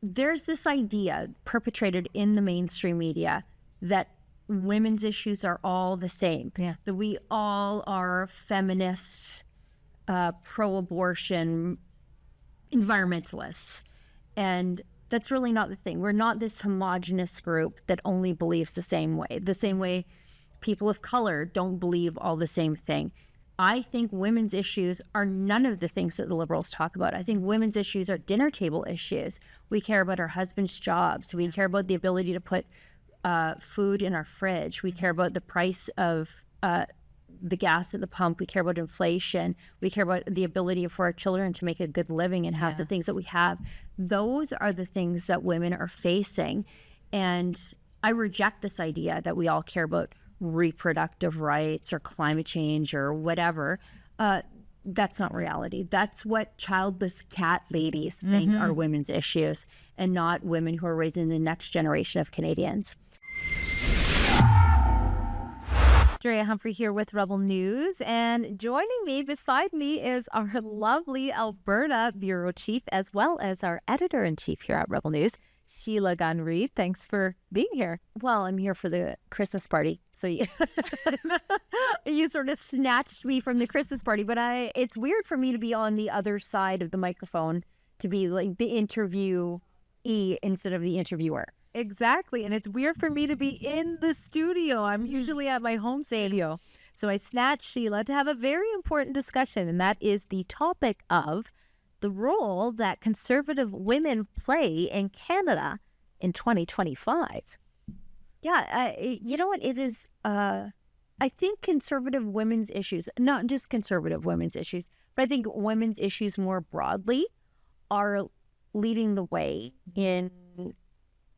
there's this idea perpetrated in the mainstream media that women's issues are all the same. Yeah. That we all are feminists, pro-abortion, environmentalists. And that's really not the thing. We're not this homogenous group that only believes the same way people of color don't believe all the same thing. I think women's issues are none of the things that the Liberals talk about. I think women's issues are dinner table issues. We care about our husband's jobs. We care about the ability to put food in our fridge. We care about the price of the gas at the pump. We care about inflation. We care about the ability for our children to make a good living and have the things that we have. Those are the things that women are facing. And I reject this idea that we all care about reproductive rights or climate change or whatever. That's not reality. That's what childless cat ladies think are women's issues, and not women who are raising the next generation of Canadians. Drea Humphrey here with Rebel News, and joining me beside me is our lovely Alberta Bureau Chief, as well as our Editor-in-Chief here at Rebel News, Sheila Gunn Reid. Thanks for being here. Well, I'm here for the Christmas party. So you sort of snatched me from the Christmas party, but it's weird for me to be on the other side of the microphone, to be like the interviewee instead of the interviewer. Exactly. And it's weird for me to be in the studio. I'm usually at my home studio. So I snatched Sheila to have a very important discussion, and that is the topic of the role that conservative women play in Canada in 2025. Yeah, you know what? It is, I think conservative women's issues, not just conservative women's issues, but I think women's issues more broadly are leading the way in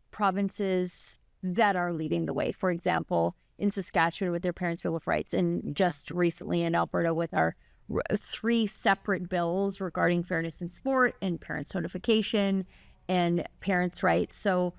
provinces that are leading the way. For example, in Saskatchewan with their Parents' Bill of Rights, and just recently in Alberta with our 3 separate bills regarding fairness in sport and parents' notification and parents' rights. So,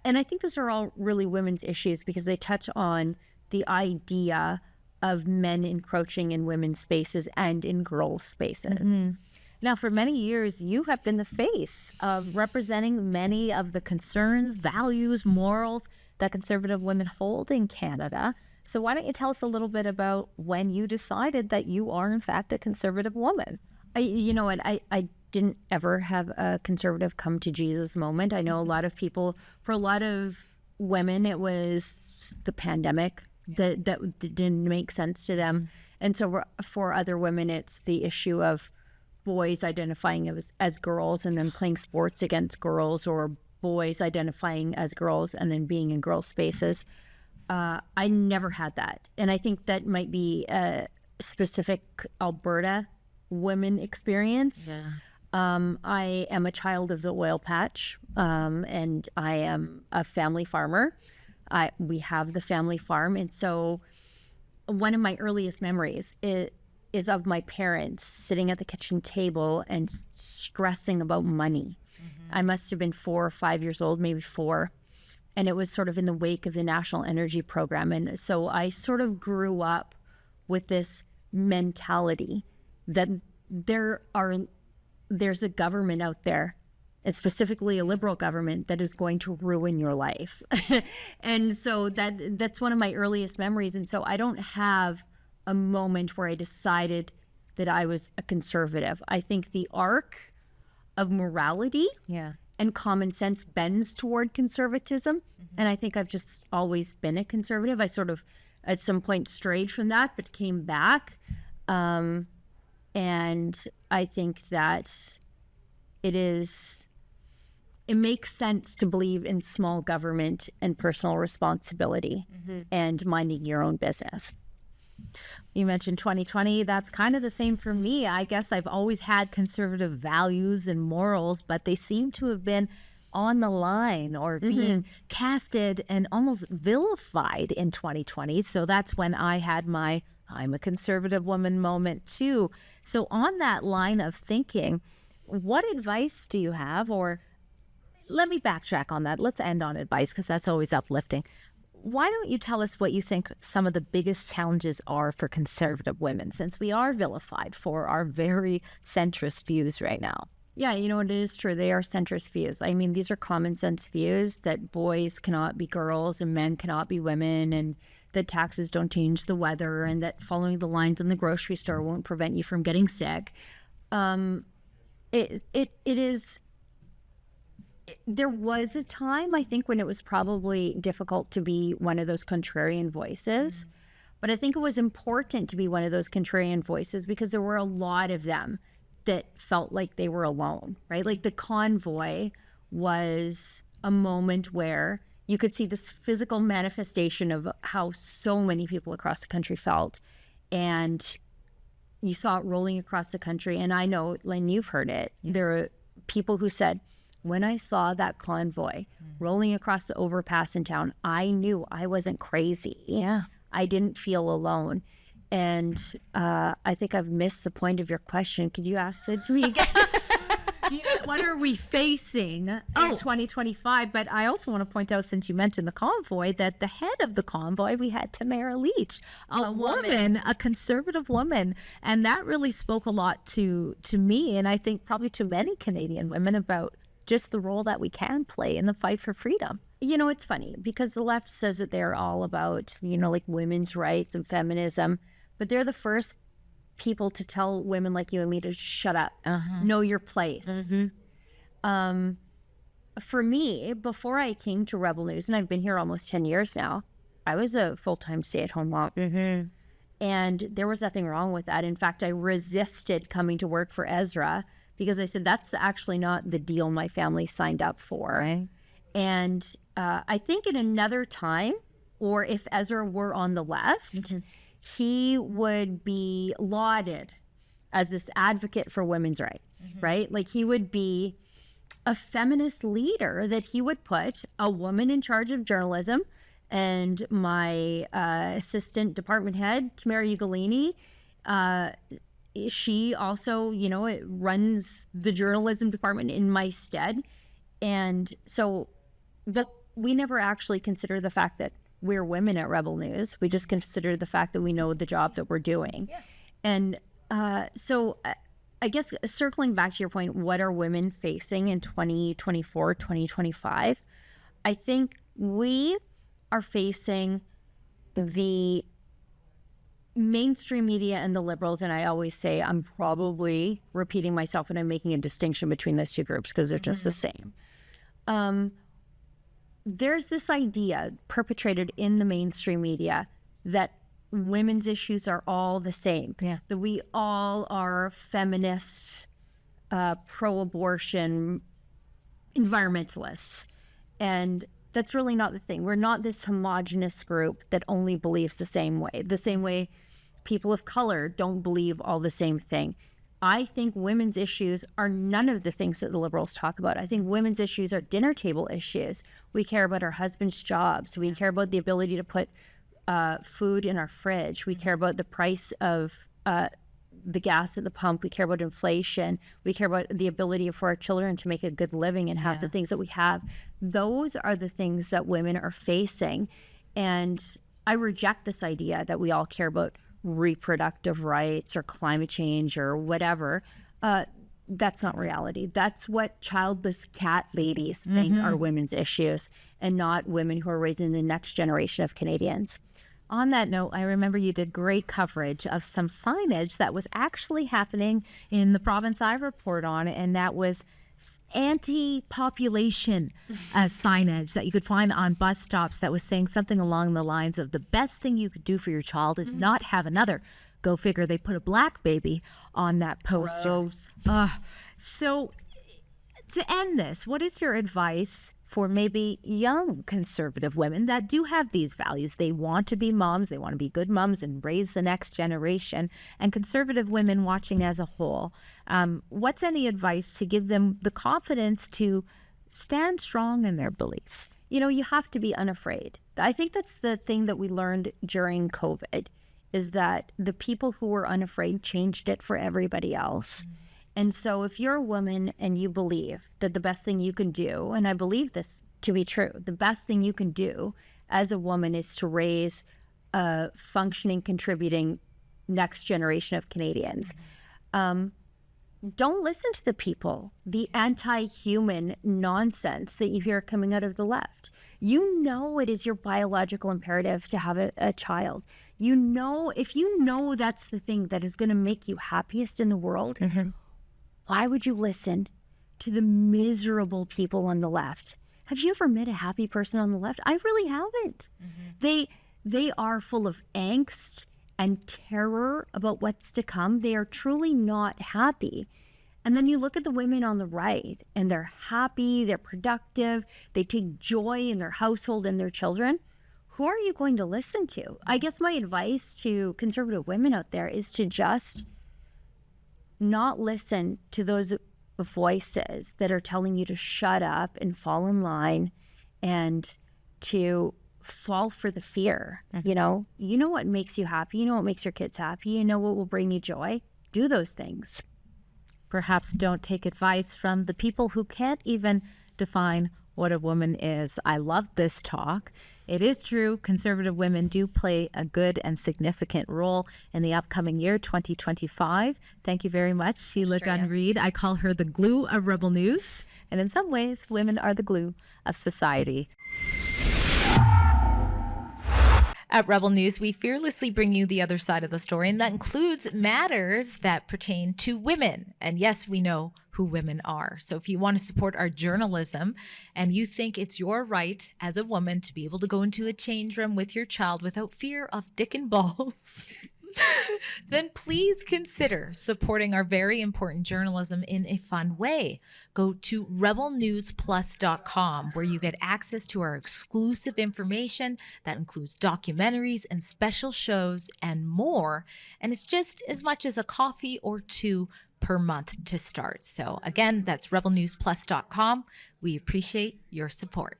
and I think those are all really women's issues because they touch on the idea of men encroaching in women's spaces and in girls' spaces. Now, for many years, you have been the face of representing many of the concerns, values, morals that conservative women hold in Canada. So why don't you tell us a little bit about when you decided that you are, in fact, a conservative woman? You know what? I didn't ever have a conservative come to Jesus moment. I know a lot of people, for a lot of women, it was the pandemic that didn't make sense to them. And so for other women, it's the issue of boys identifying as girls and then playing sports against girls, or boys identifying as girls and then being in girls' spaces. I never had that. And I think that might be a specific Alberta women experience. Yeah. I am a child of the oil patch, and I am a family farmer. We have the family farm. And so one of my earliest memories is of my parents sitting at the kitchen table and stressing about money. I must have been 4 or 5 years old, maybe 4. And it was sort of in the wake of the National Energy Program. And so I sort of grew up with this mentality that there's a government out there, and specifically a Liberal government, that is going to ruin your life. And so that's one of my earliest memories. And so I don't have a moment where I decided that I was a conservative. I think the arc of morality and common sense bends toward conservatism. And I think I've just always been a conservative. I sort of at some point strayed from that, but came back. And I think that it makes sense to believe in small government and personal responsibility and minding your own business. You mentioned 2020. That's kind of the same for me. I guess I've always had conservative values and morals, but they seem to have been on the line or being casted and almost vilified in 2020. So that's when I had my I'm a conservative woman moment too. So on that line of thinking, what advice do you have? Or let me backtrack on that. Let's end on advice because that's always uplifting. Why don't you tell us what you think some of the biggest challenges are for conservative women, since we are vilified for our very centrist views right now? Yeah, you know, it is true. They are centrist views. I mean, these are common sense views that boys cannot be girls and men cannot be women, and that taxes don't change the weather, and that following the lines in the grocery store won't prevent you from getting sick. It is. There was a time, I think, when it was probably difficult to be one of those contrarian voices. But I think it was important to be one of those contrarian voices because there were a lot of them that felt like they were alone, right? Like the convoy was a moment where you could see this physical manifestation of how so many people across the country felt. And you saw it rolling across the country. And I know, Lynn, you've heard it. There are people who said, when I saw that convoy rolling across the overpass in town, I knew I wasn't crazy. Yeah. I didn't feel alone. And I think I've missed the point of your question. Could you ask it to me again? What are we facing in 2025? But I also want to point out, since you mentioned the convoy, that the head of the convoy, we had Tamara Leach, a woman, a conservative woman. And that really spoke a lot to me, and I think probably to many Canadian women, about just the role that we can play in the fight for freedom. You know, it's funny because the left says that they're all about, you know, like women's rights and feminism, but they're the first people to tell women like you and me to shut up, know your place. For me, before I came to Rebel News, and I've been here almost 10 years now, I was a full-time stay-at-home mom. And there was nothing wrong with that. In fact, I resisted coming to work for Ezra because I said, that's actually not the deal my family signed up for. Right. And I think in another time, or if Ezra were on the left, he would be lauded as this advocate for women's rights, right? Like he would be a feminist leader, that he would put a woman in charge of journalism. And my assistant department head, Tamara Ugolini, she also, you know, it runs the journalism department in my stead. And so, but we never actually consider the fact that we're women at Rebel News. We just consider the fact that we know the job that we're doing. Yeah. And so I guess circling back to your point, what are women facing in 2024, 2025? I think we are facing the mainstream media and the liberals, and I always say I'm probably repeating myself when I'm making a distinction between those two groups because they're just the same. There's this idea perpetrated in the mainstream media that women's issues are all the same, that we all are feminists, pro-abortion, environmentalists, and that's really not the thing. We're not this homogenous group that only believes the same way people of color don't believe all the same thing. I think women's issues are none of the things that the liberals talk about. I think women's issues are dinner table issues. We care about our husbands' jobs. We care about the ability to put food in our fridge. We care about the price of the gas at the pump. We care about inflation. We care about the ability for our children to make a good living and have the things that we have. Those are the things that women are facing. And I reject this idea that we all care about reproductive rights or climate change or whatever. That's not reality. That's what childless cat ladies think are women's issues, and not women who are raising the next generation of Canadians. On that note, I remember you did great coverage of some signage that was actually happening in the province I report on, and that was anti-population signage that you could find on bus stops that was saying something along the lines of the best thing you could do for your child is not have another. Go figure, they put a black baby on that poster. So to end this, what is your advice for maybe young conservative women that do have these values? They want to be moms, they want to be good moms and raise the next generation, and conservative women watching as a whole. What's any advice to give them the confidence to stand strong in their beliefs? You know, you have to be unafraid. I think that's the thing that we learned during COVID, is that the people who were unafraid changed it for everybody else. And so if you're a woman and you believe that the best thing you can do, and I believe this to be true, the best thing you can do as a woman is to raise a functioning, contributing next generation of Canadians. don't listen to the people, the anti-human nonsense that you hear coming out of the left. You know it is your biological imperative to have a child. You know, if you know that's the thing that is going to make you happiest in the world, why would you listen to the miserable people on the left? Have you ever met a happy person on the left? I really haven't. They are full of angst and terror about what's to come. They are truly not happy. And then you look at the women on the right, and they're happy, they're productive, they take joy in their household and their children. Who are you going to listen to? I guess my advice to conservative women out there is to just not listen to those voices that are telling you to shut up and fall in line and to fall for the fear. You know what makes you happy, you know what makes your kids happy, you know what will bring you joy. Do those things. Perhaps don't take advice from the people who can't even define what a woman is. I love this talk. It is true, conservative women do play a good and significant role in the upcoming year, 2025. Thank you very much, Sheila Gunn Reid. I call her the glue of Rebel News. And in some ways, women are the glue of society. At Rebel News, we fearlessly bring you the other side of the story, and that includes matters that pertain to women. And yes, we know who women are. So if you want to support our journalism and you think it's your right as a woman to be able to go into a change room with your child without fear of dick and balls, then please consider supporting our very important journalism in a fun way. Go to rebelnewsplus.com, where you get access to our exclusive information that includes documentaries and special shows and more. And it's just as much as a coffee or two per month to start. So again, that's rebelnewsplus.com. We appreciate your support.